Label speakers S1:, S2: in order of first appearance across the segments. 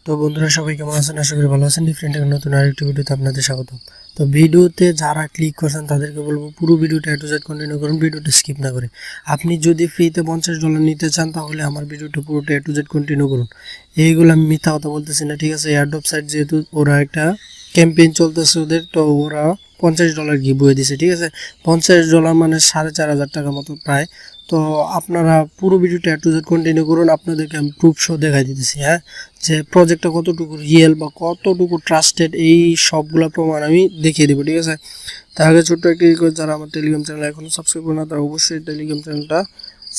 S1: তো বন্ধুরা সবাই কেমন আছেন? আশা করি ভালো আছেন। ডিফারেন্ট একটা নতুন আরেকটি ভিডিওতে আপনাদের স্বাগত। তো ভিডিওতে যারা ক্লিক করছেন তাদেরকে বলবো পুরো ভিডিওটা এ টু জেড কন্টিনিউ করুন, ভিডিওটা স্কিপ না করে। আপনি যদি ফ্রিতে $50 নিতে চান তাহলে আমার ভিডিওটা পুরোটা এ টু জেড কন্টিনিউ করুন। এইগুলো আমি মিথ্যা কথা বলতেছি না, ঠিক আছে? এয়ারড্রপ সাইট যেহেতু ওরা একটা ক্যাম্পেইন চলতেছে ওদের, তো ওরা $50 গিভওয়ে দিছে, ঠিক আছে? $50 মানে 4,500 টাকার মতো প্রায়। তো আপনারা পুরো ভিডিওটা এ টু জেড কন্টিনিউ করুন, আপনাদেরকে আমি প্রুফ সহ দেখাই দিতেছি, হ্যাঁ, যে প্রজেক্টটা কতটুকু রিয়েল বা কতটুকু ট্রাস্টেড, এই সবগুলো প্রমাণ আমি দেখিয়ে দেবো, ঠিক আছে? তার আগে ছোট্ট একটি রিকোয়েস্ট, যারা আমার টেলিগ্রাম চ্যানেল এখনও সাবস্ক্রাইব করে না তারা অবশ্যই টেলিগ্রাম চ্যানেলটা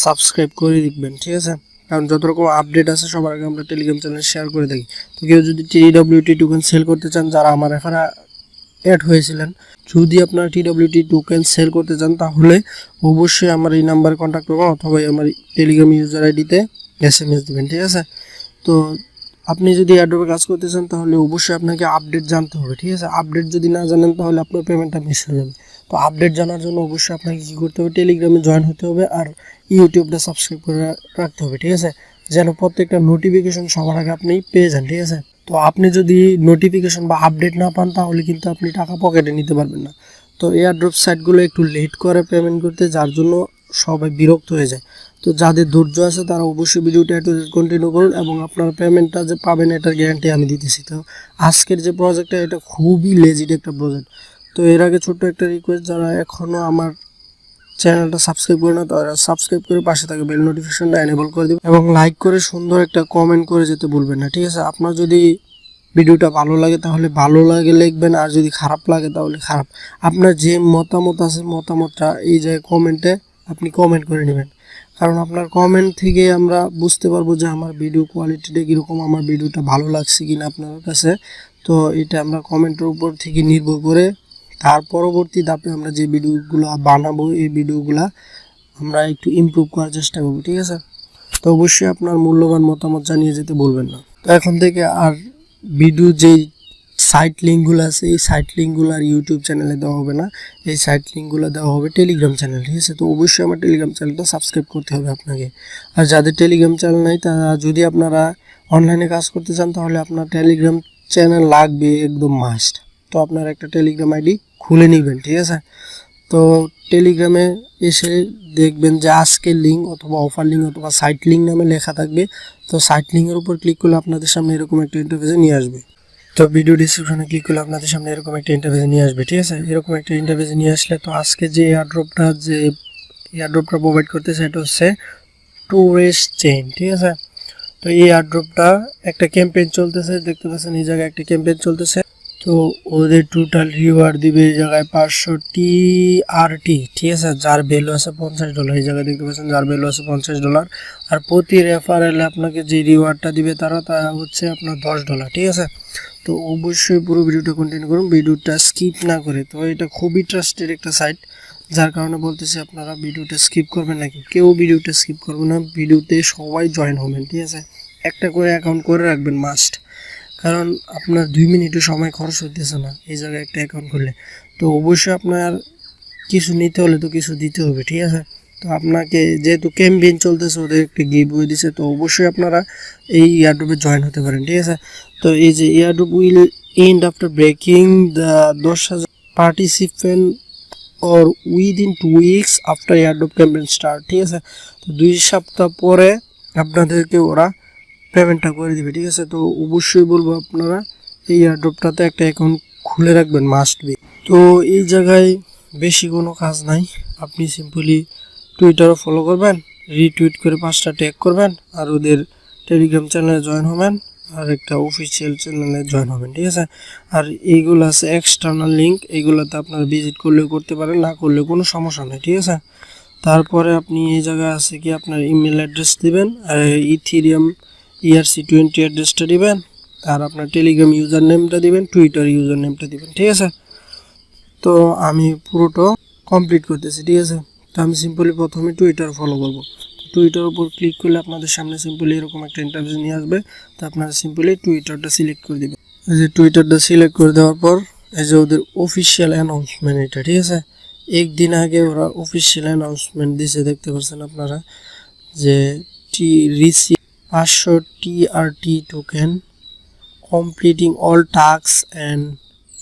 S1: সাবস্ক্রাইব করে দিবেন, ঠিক আছে? কারণ যত রকম আপডেট আছে সবার আগে আমরা টেলিগ্রাম চ্যানেল শেয়ার করে থাকি। তো কেউ যদি TWT টোকেন সেল করতে চান, যারা আমার এখানে অ্যাড হয়েছিলেন, যদি আপনারা TWT টোকেন সেল করতে চান তাহলে অবশ্যই আমার এই নাম্বারে কন্ট্যাক্ট করবেন অথবা আমার টেলিগ্রাম ইউজার আইডিতে SMS দিবেন, ঠিক আছে? তো আপনি যদি এয়ারড্রপে কাজ করতে চান তাহলে অবশ্যই আপনাকে আপডেট জানতে হবে, ঠিক আছে? আপডেট যদি না জানেন তাহলে আপনার পেমেন্টটা মিস হয়ে যাবে। তো আপডেট জানার জন্য অবশ্যই আপনাকে কী করতে হবে, টেলিগ্রামে জয়েন হতে হবে আর ইউটিউবটা সাবস্ক্রাইব করে রাখতে হবে, ঠিক আছে? যেন প্রত্যেকটা নোটিফিকেশন সবার আগে আপনি পেয়ে যান, ঠিক আছে? তো আপনি যদি নোটিফিকেশন বা আপডেট না পান তাহলে কিন্তু আপনি টাকা পকেটে নিতে পারবেন না। তো এয়ারড্রপ সাইটগুলো একটু লেট করে পেমেন্ট করতে, যার জন্য সবাই বিরক্ত হয়ে যায়। তো যাদের ধৈর্য আছে তারা অবশ্যই ভিডিওটা একটু কন্টিনিউ করুন এবং আপনার পেমেন্টটা যে পাবেন এটার গ্যারান্টি আমি দিতেছি। তো আজকের যে প্রজেক্টটা এটা খুবই লেজিট একটা প্রজেক্ট। তো এর আগে ছোট্ট একটা রিকোয়েস্ট, যারা এখনও আমার চ্যানেলটা সাবস্ক্রাইব করে না তারা সাবস্ক্রাইব করে পাশে থাকে বেল নোটিফিকেশনটা এনেবল করে দিবেন এবং লাইক করে সুন্দর একটা কমেন্ট করে যেতে ভুলবেন না, ঠিক আছে? আপনার যদি ভিডিওটা ভালো লাগে তাহলে ভালো লাগে লিখবেন, আর যদি খারাপ লাগে তাহলে খারাপ। আপনার যে মতামত আছে মতামতটা এই যে কমেন্টে আপনি কমেন্ট করে নেবেন, কারণ আপনার কমেন্ট থেকে আমরা বুঝতে পারবো যে আমার ভিডিও কোয়ালিটিটা কীরকম, আমার ভিডিওটা ভালো লাগছে কিনা আপনার কাছে। তো এটা আমরা কমেন্টের উপর থেকে নির্ভর করে তার পরবর্তী ধাপে আমরা যে ভিডিওগুলো বানাবো এই ভিডিওগুলো আমরা একটু ইমপ্রুভ করার চেষ্টা করবো, ঠিক আছে? তো অবশ্যই আপনার মূল্যবান মতামত জানিয়ে যেতে বলবেন না। তো এখন থেকে আর ভিডিও যেই সাইট লিঙ্কগুলো আছে এই সাইট লিঙ্কগুলো আর ইউটিউব চ্যানেলে দেওয়া হবে না, এই সাইট লিঙ্কগুলো দেওয়া হবে টেলিগ্রাম চ্যানেল, ঠিক আছে? তো অবশ্যই আমার টেলিগ্রাম চ্যানেলটা সাবস্ক্রাইব করতে হবে আপনাকে। আর যাদের টেলিগ্রাম চ্যানেল নাই তারা যদি আপনারা অনলাইনে কাজ করতে চান তাহলে আপনার টেলিগ্রাম চ্যানেল লাগবে, একদম মাস্ট। তো আপনার একটা টেলিগ্রাম আইডি খুলে নেবেন, ঠিক আছে? তো টেলিগ্রামে এসে দেখবেন যে আজকের লিঙ্ক অথবা অফার লিঙ্ক অথবা সাইট লিঙ্ক নামে লেখা থাকবে। তো সাইট লিঙ্কের উপর ক্লিক করলে আপনাদের সামনে এরকম একটা ইন্টারফেসে নিয়ে আসবে। তো ভিডিও ডিসক্রিপশনে ক্লিক করলে আপনাদের সামনে এরকম একটা ইন্টারফেসে নিয়ে আসবে, ঠিক আছে? এরকম একটা ইন্টারফেসে নিয়ে আসলে তো আজকে যে এয়ারড্রপটা প্রোভাইড করতেছে এটা হচ্ছে টুরিস্ট চেইন, ঠিক আছে? তো এই এয়ারড্রপটা একটা ক্যাম্পেইন চলতেছে, দেখতে পাচ্ছেন এই জায়গায় একটা ক্যাম্পেইন চলতেছে। তো ওদের টোটাল রিওয়ার্ড দিবে এই জায়গায় 500 TRT, ঠিক আছে? যার ভ্যালু আছে $50। এই জায়গায় দেখতে পাচ্ছেন যার ভ্যালু আছে $50। আর প্রতি রেফারেলে আপনাকে যে রিওয়ার্ডটা দিবে তা হচ্ছে আপনার $10, ঠিক আছে? তো অবশ্যই পুরো ভিডিওটা কন্টিনিউ করুন, ভিডিওটা স্কিপ না করে। তো এটা খুবই ট্রাস্টেড একটা সাইট, যার কারণে বলতেছি আপনারা ভিডিওটা স্কিপ করবেন নাকি, কেউ ভিডিওটা স্কিপ করবে না, ভিডিওতে সবাই জয়েন হবেন, ঠিক আছে? একটা করে অ্যাকাউন্ট করে রাখবেন মাস্ট, কারণ আপনার 2 মিনিটও সময় খরচ হতেছে না এই জায়গায় একটা অ্যাকাউন্ট করলে। তো অবশ্যই আপনার কিছু নিতে হলে তো কিছু দিতে হবে, ঠিক আছে? তো আপনাকে যেহেতু ক্যাম্পেইন চলতেছে ওদের একটা গিভওয়ে দিছে, তো অবশ্যই আপনারা এই এয়ারড্রপে জয়েন হতে পারেন, ঠিক আছে? তো এই যে airdrop will end after breaking the 10,000 participant or within 2 weeks after airdrop campaign start, ঠিক আছে? তো 2 সপ্তাহ পরে আপনাদেরকে ওরা পেমেন্টটা করে দিবে, ঠিক আছে? তো অবশ্যই বলবো আপনারা এই এয়ারড্রপটাতে একটা অ্যাকাউন্ট খুলে রাখবেন, মাস্ট বি। তো এই জায়গায় বেশি কোনো কাজ নাই, আপনি সিম্পলি টুইটারও ফলো করবেন, রিটুইট করে 5টা ট্যাগ করবেন আর ওদের টেলিগ্রাম চ্যানেলে জয়েন হবেন আর একটা অফিসিয়াল চ্যানেলে জয়েন হবেন, ঠিক আছে? আর এইগুলো আছে এক্সটার্নাল লিঙ্ক, এইগুলোতে আপনারা ভিজিট করলেও করতে পারেন, না করলেও কোনো সমস্যা নেই, ঠিক আছে? তারপরে আপনি এই জায়গায় আছে কি আপনার ইমেল অ্যাড্রেস দিবেন আর ইথেরিয়াম ERC20 অ্যাড্রেসটা দিবেন আর আপনার টেলিগ্রাম ইউজার নেমটা দিবেন, টুইটার ইউজার নেমটা দিবেন, ঠিক আছে? তো আমি পুরোটা কমপ্লিট করতেছি, ঠিক আছে? তো আমি সিম্পলি প্রথমে টুইটার ফলো করব। টুইটার উপর ক্লিক করলে আপনাদের সামনে সিম্পলি এরকম একটা ইন্টারফেস নিয়ে আসবে। তো আপনারা সিম্পলি টুইটারটা সিলেক্ট করে দেবেন। এই যে টুইটারটা সিলেক্ট করে দেওয়ার পর এই যে ওদের অফিসিয়াল অ্যানাউন্সমেন্ট এটা, ঠিক আছে? একদিন আগে ওরা অফিসিয়াল অ্যানাউন্সমেন্ট দিছে, দেখতে পাচ্ছেন আপনারা যে receive 500 TRT token completing all tasks and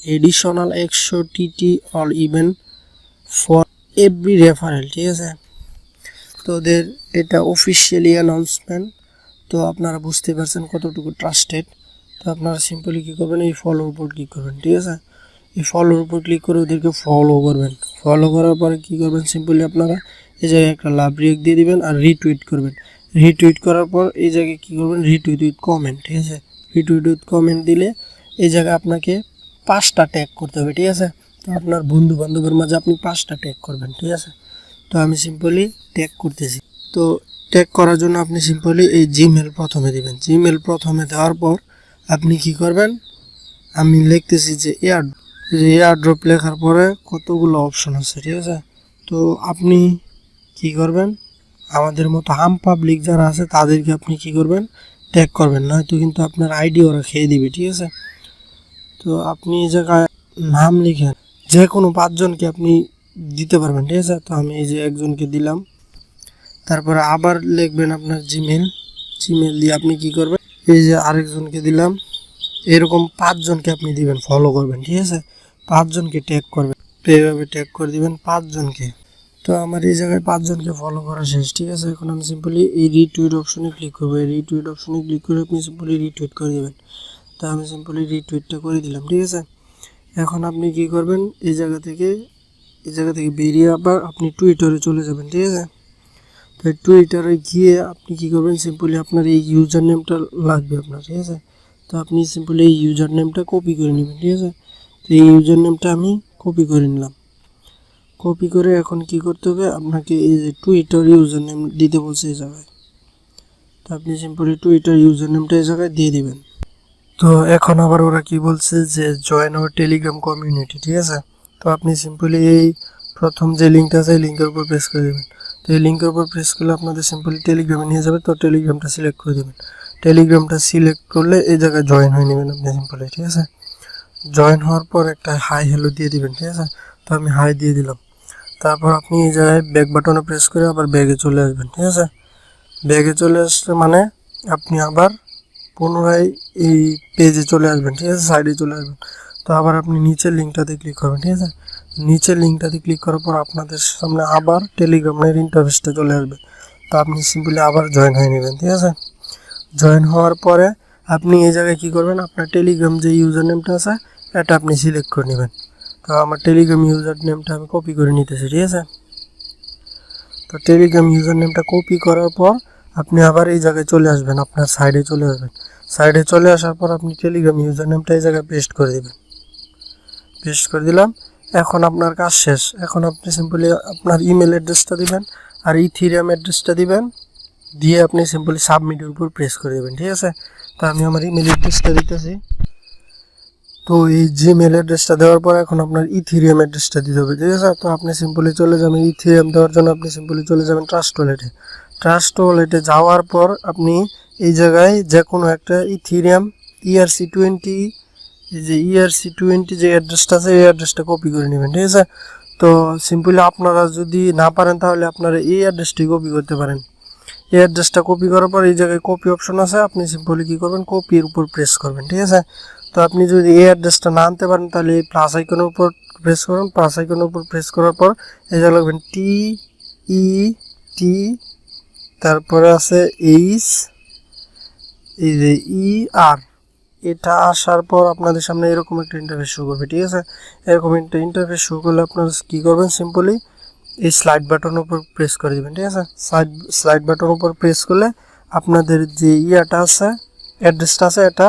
S1: additional extra TT or even for every referral, ঠিক আছে। তো ওদের এটা অফিসিয়ালি অ্যানাউন্সমেন্ট, তো আপনারা বুঝতে পারছেন কতটুকু ট্রাস্টেড। তো আপনারা সিম্পলি কী করবেন, এই ফলোর উপর ক্লিক করবেন, ঠিক আছে। এই ফলোর উপর ক্লিক করে ওদেরকে ফলো করবেন। ফলো করার পরে কী করবেন, সিম্পলি আপনারা এই জায়গায় একটা লাভ রিয়েক্ট দিয়ে দিবেন আর রিটুইট করবেন। রিটুইট করার পর এই জায়গায় কী করবেন, রিটুইট উইথ কমেন্ট, ঠিক আছে। রিটুইট উইথ কমেন্ট দিলে এই জায়গায় আপনাকে 5টা ট্যাগ করতে হবে, ঠিক আছে। তো আপনার বন্ধু বান্ধবের মাঝে আপনি 5টা ট্যাগ করবেন, ঠিক আছে। তো আমি সিম্পলি ট্যাগ করতেছি। তো ট্যাগ করার জন্য আপনি সিম্পলি এই জিমেল প্রথমে দিবেন। জিমেল প্রথমে দেওয়ার পর আপনি কি করবেন, আমি লিখতেছি যে এয়ারড্রপ লেখার পরে কতগুলো অপশন আছে, ঠিক আছে। তো আপনি কি করবেন, আমাদের মতো আম পাবলিক যারা আছে তাদেরকে আপনি কি করবেন, ট্যাগ করবেন, নয়তো কিন্তু আপনার আইডি ওরা খেয়ে দিবে, ঠিক আছে। তো আপনি এই জায়গায় নাম লিখেন, যে কোনো 5জনকে আপনি দিতে পারবেন, ঠিক আছে। তো আমি এই যে একজনকে দিলাম, তারপরে আবার লিখবেন আপনার জিমেল দিয়ে আপনি কি করবেন, এই যে আরেকজনকে দিলাম, এরকম 5জনকে আপনি দিবেন, ফলো করবেন, ঠিক আছে। 5জনকে ট্যাগ করবেন, তো এইভাবে ট্যাগ করে দিবেন 5জনকে। তো আমার এই জায়গায় 5জনকে ফলো করা শেষ, ঠিক আছে। এখন আমি সিম্পলি এই রিটুইট অপশনে ক্লিক করবো। এই রিটুইট অপশনে ক্লিক করে আপনি সিম্পলি রিটুইট করে দেবেন। তো আমি সিম্পলি রিটুইটটা করে দিলাম, ঠিক আছে। এখন আপনি কি করবেন, এই জায়গা থেকে বেরিয়ে আবার আপনি টুইটারে চলে যাবেন, ঠিক আছে। তো টুইটারে গিয়ে আপনি কি করবেন, সিম্পলি আপনার এই ইউজার নেমটা লাগবে আপনার, ঠিক আছে। তো আপনি সিম্পলি এই ইউজার নেমটা কপি করে নেবেন, ঠিক আছে। তো এই ইউজার নেমটা আমি কপি করে নিলাম। কপি করে এখন কি করতে হবে, আপনাকে এই যে টুইটার ইউজার নেম দিতে বলছে এই জায়গায়। তো আপনি সিম্পলি টুইটার ইউজার নেমটা এই জায়গায় দিয়ে দিবেন। তো এখন আবার ওরা কি বলছে যে জয়েন আওয়ার টেলিগ্রাম কমিউনিটি, ঠিক আছে। তো আপনি সিম্পলি এই প্রথম যে লিঙ্কটা আছে এই লিঙ্কের উপর প্রেস করে দেবেন। তো এই লিঙ্কের উপর প্রেস করলে আপনাদের সিম্পলি টেলিগ্রামে নিয়ে যাবে। তো টেলিগ্রামটা সিলেক্ট করে দেবেন। টেলিগ্রামটা সিলেক্ট করলে এই জায়গায় জয়েন হয়ে নেবেন আপনি সিম্পলি, ঠিক আছে। জয়েন হওয়ার পর একটা হাই হ্যালো দিয়ে দিবেন, ঠিক আছে। তো আমি হাই দিয়ে দিলাম। তারপর আপনি এই জায়গায় ব্যাক বাটনে প্রেস করে আবার ব্যাগে চলে আসবেন, ঠিক আছে। ব্যাগে চলে আসলে মানে আপনি আবার পুনরায় এই পেজে চলে আসবেন, ঠিক আছে, সাইডে চলে আসবেন। তো আবার আপনি নিচের লিঙ্কটাতে ক্লিক করবেন, ঠিক আছে। নিচের লিঙ্কটাতে ক্লিক করার পর আপনাদের সামনে আবার টেলিগ্রামের ইন্টারফেসটা চলে আসবে। তো আপনি সিম্পলি আবার জয়েন হয়ে নেবেন, ঠিক আছে। জয়েন হওয়ার পরে আপনি এই জায়গায় কী করবেন, আপনার টেলিগ্রাম যে ইউজার নেমটা আছে এটা আপনি সিলেক্ট করে নেবেন। তো আমার টেলিগ্রাম ইউজার নেমটা আমি কপি করে নিতেছি, ঠিক আছে। তো টেলিগ্রাম ইউজার নেমটা কপি করার পর আপনি আবার এই জায়গায় চলে আসবেন, আপনার সাইডে চলে আসবেন। সাইডে চলে আসার পর আপনি টেলিগ্রাম ইউজার নেমটা এই জায়গায় পেস্ট করে দেবেন। পেস্ট করে দিলাম। এখন আপনার কাজ শেষ। এখন আপনি সিম্পলি আপনার ইমেল অ্যাড্রেসটা দিবেন আর ইথিরিয়াম অ্যাড্রেসটা দিবেন, দিয়ে আপনি সিম্পলি সাবমিটের উপর প্রেস করে দেবেন, ঠিক আছে। তো আমি আমার ইমেল অ্যাড্রেসটা দিতেছি। তো এই জিমেল অ্যাড্রেসটা দেওয়ার পর এখন আপনার ইথিরিয়াম অ্যাড্রেসটা দিতে হবে, ঠিক আছে। তো আপনি সিম্পলি চলে যাবেন ইথিরিয়াম দেওয়ার জন্য, আপনি সিম্পলি চলে যাবেন ট্রাস্ট ওয়ালেটে। ট্রাস্ট ওয়ালেটে যাওয়ার পর আপনি এই জায়গায় যে কোনো একটা ইথিরিয়াম ERC20, এই যে ERC20 যে অ্যাড্রেসটা আছে এই অ্যাড্রেসটা কপি করে নেবেন, ঠিক আছে। তো সিম্পলি আপনারা যদি না পারেন তাহলে আপনারা এই অ্যাড্রেসটি কপি করতে পারেন। এই অ্যাড্রেসটা কপি করার পর এই জায়গায় কপি অপশন আছে, আপনি সিম্পলি কী করবেন, কপির উপর প্রেস করবেন, ঠিক আছে। তো আপনি যদি এই অ্যাড্রেসটা না আনতে পারেন তাহলে এই প্লাস আইকনের উপর প্রেস করুন। প্লাস আইকনের উপর প্রেস করার পর এই জায়গায় লিখবেন TET, তারপরে আছে এইচ, এই যে ER। এটা আসার পর আপনাদের সামনে এরকম একটা ইন্টারফেস শো করবে, ঠিক আছে। এরকম একটা ইন্টারফেস শো করলে আপনারা কী করবেন, সিম্পলি এই স্লাইড বাটনের উপর প্রেস করে দেবেন, ঠিক আছে। স্লাইড বাটনের উপর প্রেস করলে আপনাদের যে ইয়াটা আছে, অ্যাড্রেসটা আছে, এটা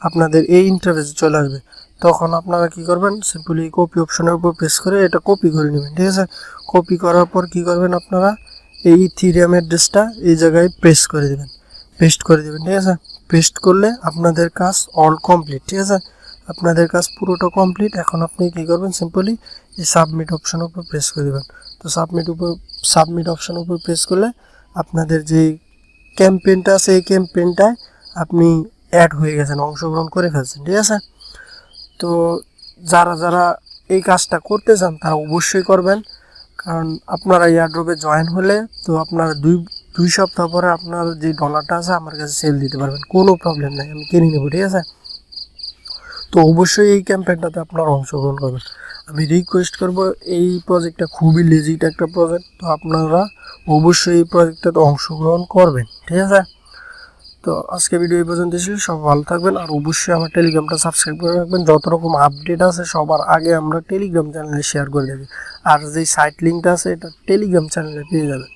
S1: আপনাদের এই ইন্টারফেসে চলে আসবে। তখন আপনারা কি করবেন, সিম্পলি কপি অপশনের উপর প্রেস করে এটা কপি করে নেবেন, ঠিক আছে। কপি করার পর কি করবেন, আপনারা এই ইথিরিয়াম অ্যাড্রেসটা এই জায়গায় পেস্ট করে দেবেন, ঠিক আছে। পেস্ট করলে আপনাদের কাজ অল কমপ্লিট, ঠিক আছে। আপনাদের কাজ পুরোটা কমপ্লিট। এখন আপনি কী করবেন, সিম্পলি এই সাবমিট অপশনের উপর প্রেস করে দেবেন। তো সাবমিট অপশনের উপর প্রেস করলে আপনাদের যে ক্যাম্পেইনটা আছে এই ক্যাম্পেইনটায় আপনি অ্যাড হয়ে গেছেন, অংশগ্রহণ করে ফেলছেন, ঠিক আছে। তো যারা এই কাজটা করতে চান তারা অবশ্যই করবেন, কারণ আপনারা এয়ারড্রপে জয়েন হলে তো আপনারা দুই সপ্তাহ পরে আপনার যে ডলারটা আছে আমার কাছে সেল দিতে পারবেন, কোনো প্রবলেম নেই, আমি কিনে নেবো, ঠিক আছে। তো অবশ্যই এই ক্যাম্পেইনটাতে আপনারা অংশগ্রহণ করবেন। আমি রিকোয়েস্ট করব, এই প্রজেক্টটা খুবই লেজিট একটা প্রজেক্ট, তো আপনারা অবশ্যই এই প্রজেক্টটাতে অংশগ্রহণ করবেন, ঠিক আছে? তো আজকে ভিডিও এই পর্যন্ত ছিল। সব ভালো থাকবেন, আর অবশ্যই আমার টেলিগ্রামটা সাবস্ক্রাইব করে রাখবেন। যত রকম আপডেট আছে সবার আগে আমরা টেলিগ্রাম চ্যানেলে শেয়ার করে দেবো, আর যেই সাইট লিঙ্কটা আছে এটা টেলিগ্রাম চ্যানেলে পেয়ে যাবেন।